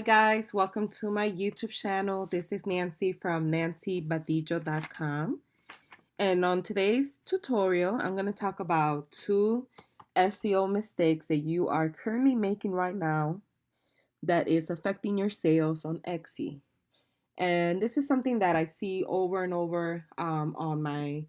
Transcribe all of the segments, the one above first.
Hi guys, welcome to my YouTube channel. This is Nancy from nancybadillo.com. And on today's tutorial, I'm going to talk about two SEO mistakes that you are currently making right now that is affecting your sales on Etsy. And this is something that I see over and over on my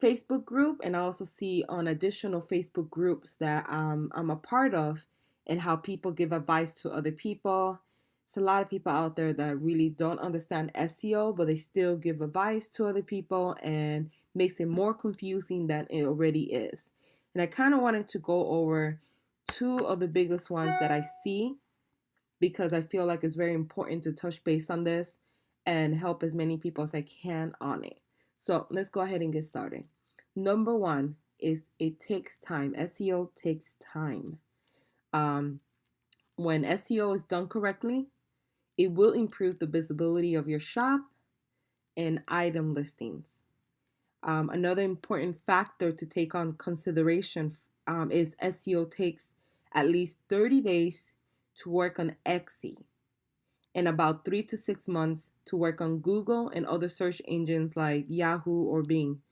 Facebook group, and I also see on additional Facebook groups that I'm a part of, and how people give advice to other people. It's a lot of people out there that really don't understand SEO, but they still give advice to other people and makes it more confusing than it already is. And I kind of wanted to go over two of the biggest ones that I see because I feel like it's very important to touch base on this and help as many people as I can on it. So let's go ahead and get started. Number one is it takes time. SEO takes time. Um, when SEO is done correctly, it will improve the visibility of your shop and item listings. Another important factor to take on consideration is SEO takes at least 30 days to work on Etsy and about 3 to 6 months to work on Google and other search engines like Yahoo or Bing.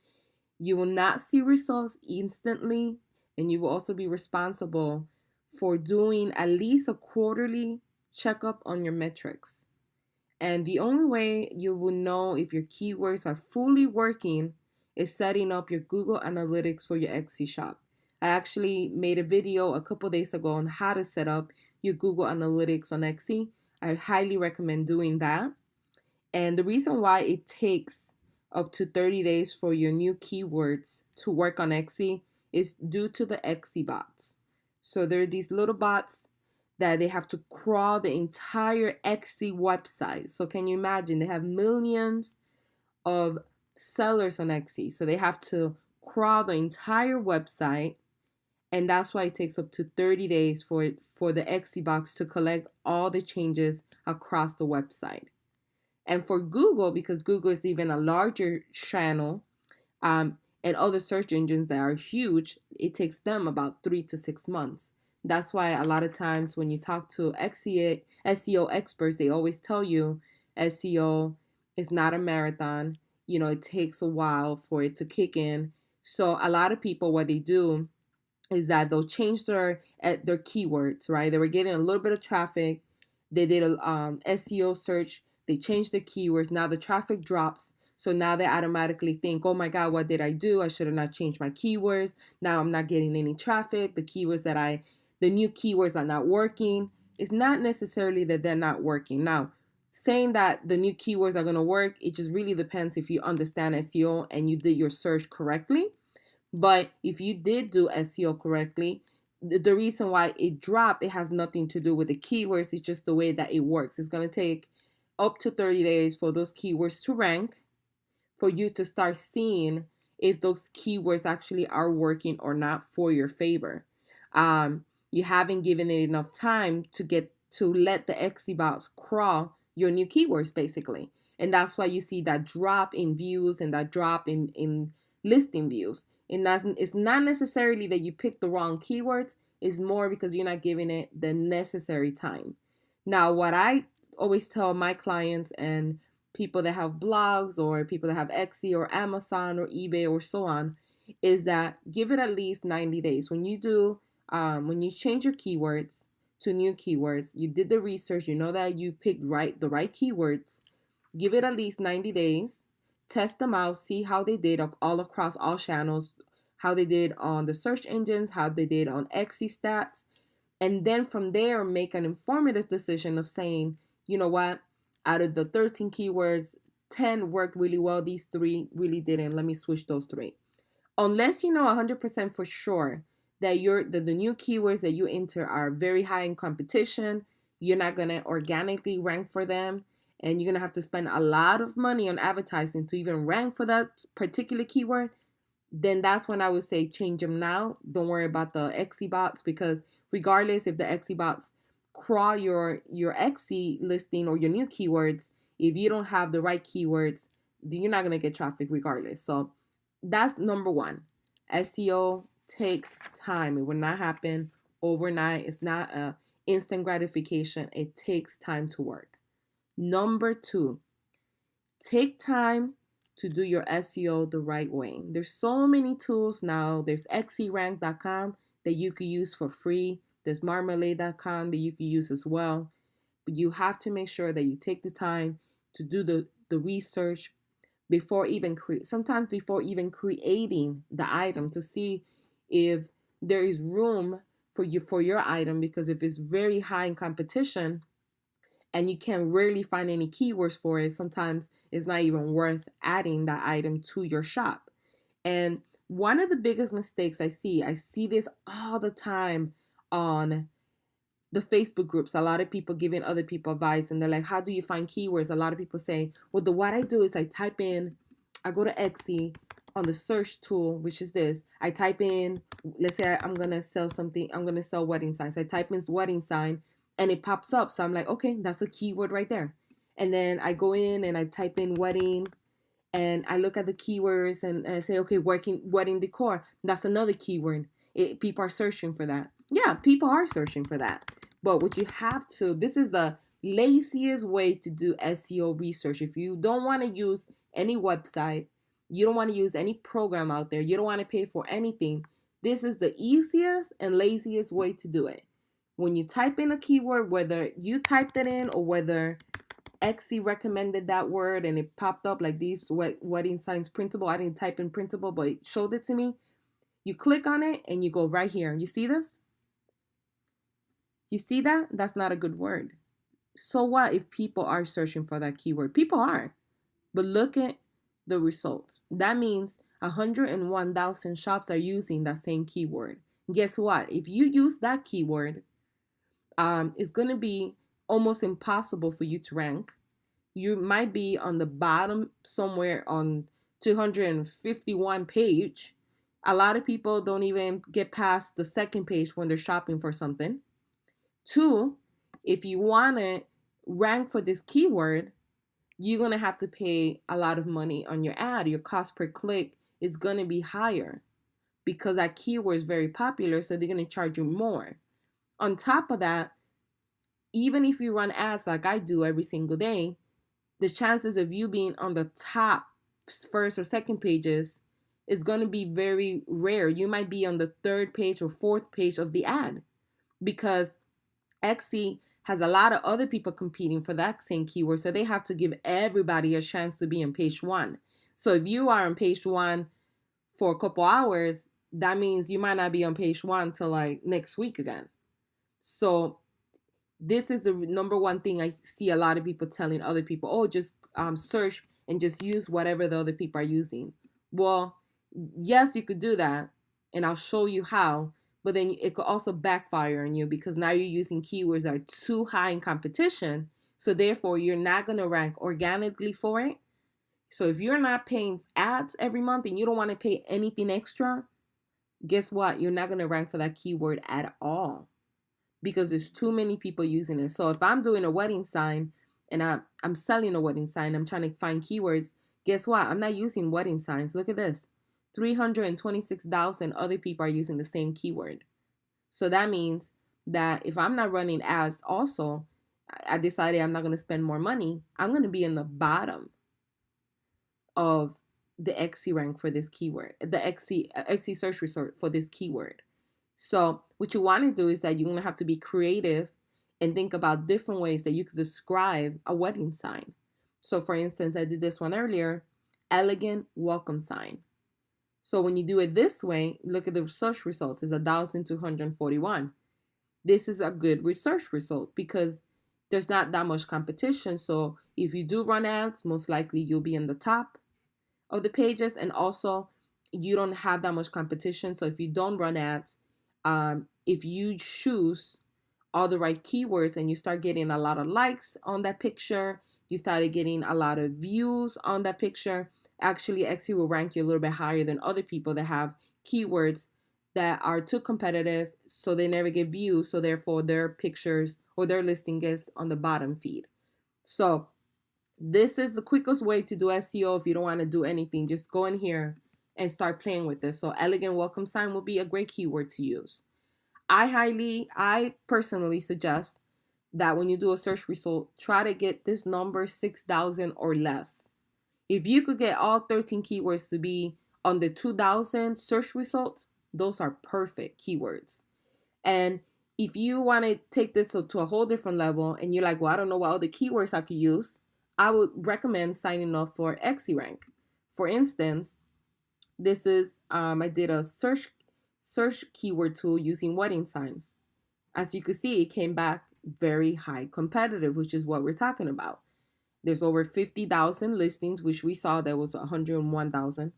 You will not see results instantly, and you will also be responsible for doing at least a quarterly checkup on your metrics. And the only way you will know if your keywords are fully working is setting up your Google Analytics for your Etsy shop. I actually made a video a couple days ago on how to set up your Google Analytics on Etsy. I highly recommend doing that. And the reason why it takes up to 30 days for your new keywords to work on Etsy is due to the Etsy bots. So there are these little bots that they have to crawl the entire Etsy website. So can you imagine? They have millions of sellers on Etsy. So they have to crawl the entire website, and that's why it takes up to 30 days for the Etsy box to collect all the changes across the website. And for Google, because Google is even a larger channel, and other search engines that are huge, it takes them about 3 to 6 months. That's why a lot of times when you talk to SEO experts, they always tell you SEO is not a marathon. It takes a while for it to kick in. So a lot of people, what they do is that they'll change their keywords, right? They were getting a little bit of traffic. They did a SEO search. They changed the keywords. Now the traffic drops. So now they automatically think, oh my God, what did I do? I should have not changed my keywords. Now I'm not getting any traffic. The new keywords are not working. It's not necessarily that they're not working. Now, saying that the new keywords are going to work, it just really depends if you understand SEO and you did your search correctly. But if you did do SEO correctly, the reason why it dropped, it has nothing to do with the keywords. It's just the way that it works. It's going to take up to 30 days for those keywords to rank, for you to start seeing if those keywords actually are working or not for your favor. You haven't given it enough time to let the Etsy bots crawl your new keywords, basically. And that's why you see that drop in views and that drop in listing views. And it's not necessarily that you picked the wrong keywords. It's more because you're not giving it the necessary time. Now, what I always tell my clients and people that have blogs or people that have Etsy or Amazon or eBay or so on is that give it at least 90 days. When you change your keywords to new keywords, you did the research, you know that you picked the right keywords, give it at least 90 days, test them out, see how they did all across all channels, how they did on the search engines, how they did on Etsy stats, and then from there make an informative decision of saying, you know what, out of the 13 keywords, 10 worked really well, these 3 really didn't, let me switch those 3. Unless you know 100% for sure that the new keywords that you enter are very high in competition, you're not going to organically rank for them, and you're going to have to spend a lot of money on advertising to even rank for that particular keyword, then that's when I would say change them now. Don't worry about the Etsy bots, because regardless if the Etsy bots crawl your Etsy listing or your new keywords, if you don't have the right keywords, then you're not going to get traffic regardless. So that's number one. SEO takes time. It will not happen overnight. It's not a instant gratification. It takes time to work. Number two, take time to do your SEO the right way. There's so many tools now. There's xerank.com that you could use for free. There's marmalade.com that you could use as well. But you have to make sure that you take the time to do the research before even sometimes before even creating the item, to see if there is room for your item, because if it's very high in competition and you can rarely find any keywords for it, sometimes it's not even worth adding that item to your shop. And one of the biggest mistakes I see this all the time on the Facebook groups, a lot of people giving other people advice, and they're like, how do you find keywords? A lot of people say, well, what I do is I go to Etsy on the search tool, which is this. I type in, let's say I'm going to sell something. I'm going to sell wedding signs. I type in wedding sign and it pops up. So I'm like, okay, that's a keyword right there. And then I go in and I type in wedding, and I look at the keywords and I say, okay, wedding decor. That's another keyword. People are searching for that. Yeah, people are searching for that. But what you have to, this is the laziest way to do SEO research. If you don't want to use any website, you don't want to use any program out there, you don't want to pay for anything, this is the easiest and laziest way to do it. When you type in a keyword, whether you typed it in or whether Etsy recommended that word and it popped up like these wedding signs printable. I didn't type in printable, but it showed it to me. You click on it and you go right here. You see this? You see that? That's not a good word. So what if people are searching for that keyword? People are. But look at the results. That means 101,000 shops are using that same keyword. Guess what? If you use that keyword, it's going to be almost impossible for you to rank. You might be on the bottom somewhere on 251 page. A lot of people don't even get past the second page when they're shopping for something. Two, if you want to rank for this keyword, you're going to have to pay a lot of money on your ad. Your cost per click is going to be higher because that keyword is very popular, so they're going to charge you more. On top of that, even if you run ads like I do every single day, the chances of you being on the top first or second pages is going to be very rare. You might be on the third page or fourth page of the ad because Etsy has a lot of other people competing for that same keyword, so they have to give everybody a chance to be on page one. So if you are on page one for a couple hours, that means you might not be on page one till like next week again. So this is the number one thing I see a lot of people telling other people, oh, just search and just use whatever the other people are using. Well, yes, you could do that, and I'll show you how, but then it could also backfire on you because now you're using keywords that are too high in competition, so therefore you're not going to rank organically for it. So if you're not paying ads every month and you don't want to pay anything extra, guess what? You're not going to rank for that keyword at all, because there's too many people using it. So if I'm doing a wedding sign and I'm selling a wedding sign, I'm trying to find keywords, guess what? I'm not using wedding signs. Look at this. 326,000 other people are using the same keyword. So that means that if I'm not running ads also, I decided I'm not going to spend more money, I'm going to be in the bottom of the Etsy rank for this keyword, the Etsy search result for this keyword. So what you want to do is that you're going to have to be creative and think about different ways that you could describe a wedding sign. So for instance, I did this one earlier, elegant welcome sign. So when you do it this way, look at the search results. It's 1,241. This is a good research result because there's not that much competition. So if you do run ads, most likely you'll be in the top of the pages, and also you don't have that much competition. So if you don't run ads, if you choose all the right keywords and you start getting a lot of likes on that picture, you started getting a lot of views on that picture, actually Etsy will rank you a little bit higher than other people that have keywords that are too competitive, so they never get views, so therefore their pictures or their listing gets on the bottom feed. So this is the quickest way to do SEO if you don't want to do anything. Just go in here and start playing with this. So elegant welcome sign will be a great keyword to use. I personally suggest that when you do a search result, try to get this number 6,000 or less. If you could get all 13 keywords to be on the 2,000 search results, those are perfect keywords. And if you want to take this to a whole different level and you're like, well, I don't know what other keywords I could use, I would recommend signing up for XErank. For instance, this is I did a search keyword tool using wedding signs. As you can see, it came back very high competitive, which is what we're talking about. There's over 50,000 listings, which we saw there was 101,000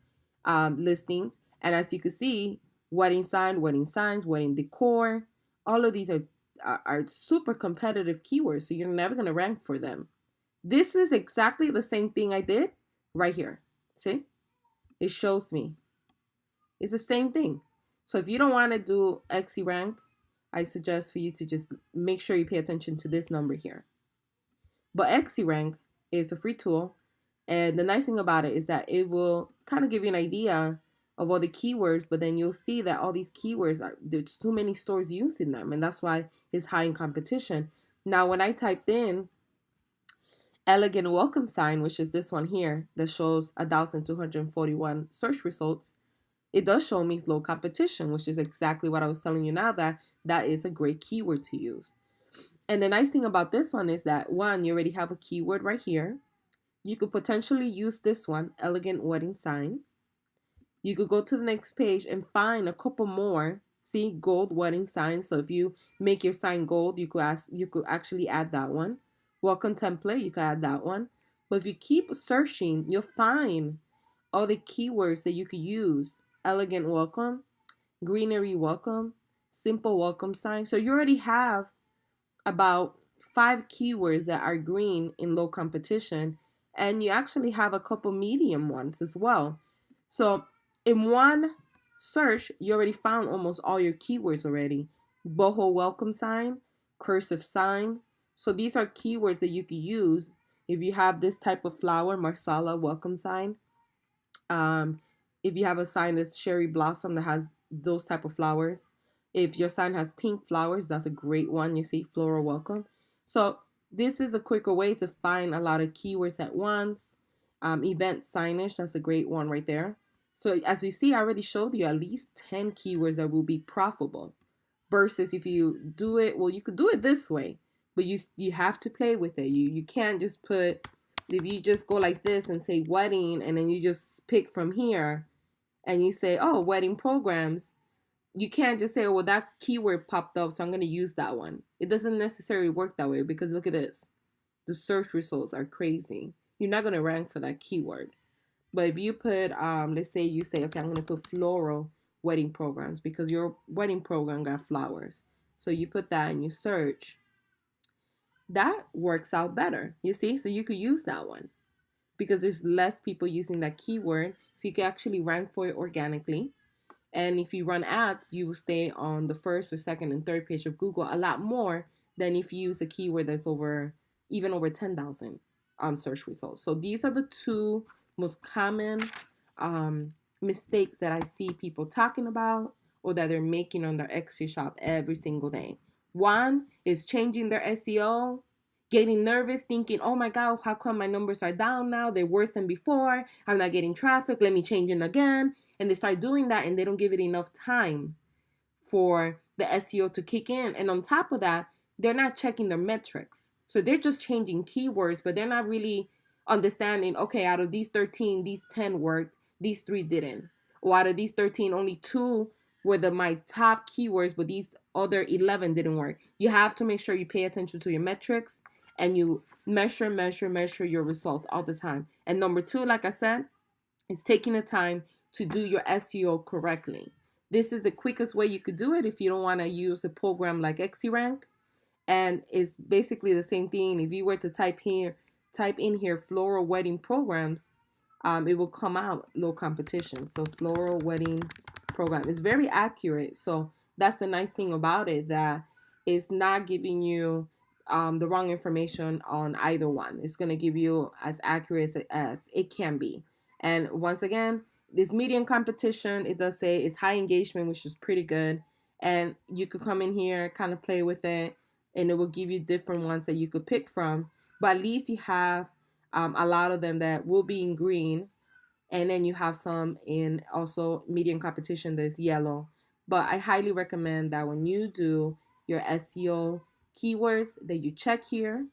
listings. And as you can see, wedding sign, wedding signs, wedding decor, all of these are super competitive keywords, so you're never going to rank for them. This is exactly the same thing I did right here. See? It shows me. It's the same thing. So if you don't want to do XE I suggest for you to just make sure you pay attention to this number here. But XErank is a free tool, and the nice thing about it is that it will kind of give you an idea of all the keywords, but then you'll see that all these keywords there's too many stores using them, and that's why it's high in competition. Now, when I typed in elegant welcome sign, which is this one here that shows 1,241 search results, it does show me low competition, which is exactly what I was telling you now, that is a great keyword to use. And the nice thing about this one is that, one, you already have a keyword right here. You could potentially use this one, elegant wedding sign. You could go to the next page and find a couple more. See, gold wedding sign. So if you make your sign gold, you could actually add that one. Welcome template, you could add that one. But if you keep searching, you'll find all the keywords that you could use. Elegant welcome, greenery welcome, simple welcome sign. So you already have about 5 keywords that are green in low competition, and you actually have a couple medium ones as well. So in one search, you already found almost all your keywords already. Boho welcome sign, cursive sign. So these are keywords that you could use if you have this type of flower, marsala welcome sign. If you have a sign that's cherry blossom that has those type of flowers. If your sign has pink flowers, that's a great one. You see floral welcome. So this is a quicker way to find a lot of keywords at once. Event signage, that's a great one right there. So as you see, I already showed you at least 10 keywords that will be profitable. Versus if you do it, well, you could do it this way, but you have to play with it. You can't just put, if you just go like this and say wedding, and then you just pick from here, and you say, oh, wedding programs, you can't just say, oh, well, that keyword popped up, so I'm going to use that one. It doesn't necessarily work that way, because look at this. The search results are crazy. You're not going to rank for that keyword. But if you put, let's say you say, okay, I'm going to put floral wedding programs, because your wedding program got flowers. So you put that and you search. That works out better, you see? So you could use that one, because there's less people using that keyword. So you can actually rank for it organically. And if you run ads, you will stay on the first or second and third page of Google a lot more than if you use a keyword that's even over 10,000 search results. So these are the two most common mistakes that I see people talking about, or that they're making on their Etsy shop every single day. One is changing their SEO, getting nervous, thinking, oh my God, how come my numbers are down now? They're worse than before. I'm not getting traffic. Let me change it again. And they start doing that, and they don't give it enough time for the SEO to kick in. And on top of that, they're not checking their metrics. So they're just changing keywords, but they're not really understanding, okay, out of these 13, these 10 worked, these 3 didn't. Or out of these 13, only 2 were my top keywords, but these other 11 didn't work. You have to make sure you pay attention to your metrics, and you measure your results all the time. And number 2, like I said, is taking the time to do your SEO correctly. This is the quickest way you could do it if you don't want to use a program like XErank. And it's basically the same thing. If you were to type in here floral wedding programs, it will come out low competition. So floral wedding program is very accurate. So that's the nice thing about it, that it's not giving you the wrong information on either one. It's going to give you as accurate as it can be. And once again, this medium competition, it does say it's high engagement, which is pretty good. and you could come in here, kind of play with it, and it will give you different ones that you could pick from. But at least you have a lot of them that will be in green, and then you have some in also medium competition that's yellow. But I highly recommend that when you do your SEO keywords, that you check here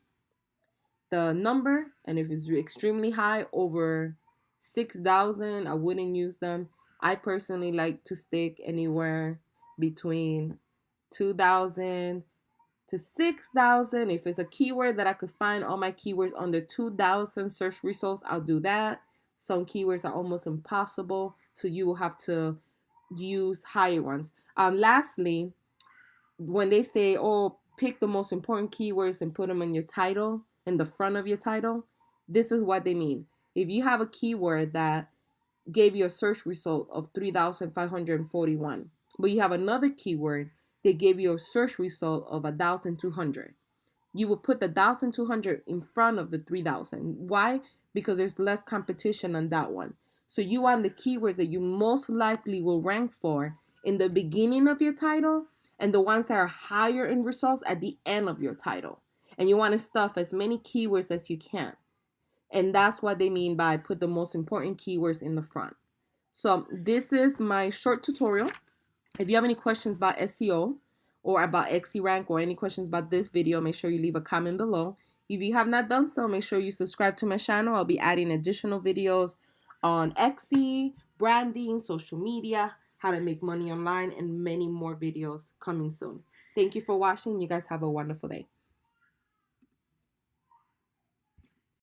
the number, and if it's extremely high, over 6,000, I wouldn't use them. I personally like to stick anywhere between 2,000 to 6,000. If it's a keyword that I could find all my keywords under 2,000 search results, I'll do that. Some keywords are almost impossible, so you will have to use higher ones. Lastly, when they say, oh, pick the most important keywords and put them in your title, in the front of your title, this is what they mean. If you have a keyword that gave you a search result of 3,541, but you have another keyword that gave you a search result of 1,200, you will put the 1,200 in front of the 3,000. Why? Because there's less competition on that one. So you want the keywords that you most likely will rank for in the beginning of your title, and the ones that are higher in results at the end of your title. And you want to stuff as many keywords as you can. And that's what they mean by put the most important keywords in the front. So this is my short tutorial. If you have any questions about SEO or about XC-Rank or any questions about this video, make sure you leave a comment below. If you have not done so, make sure you subscribe to my channel. I'll be adding additional videos on XC, branding, social media, how to make money online, and many more videos coming soon. Thank you for watching. You guys have a wonderful day.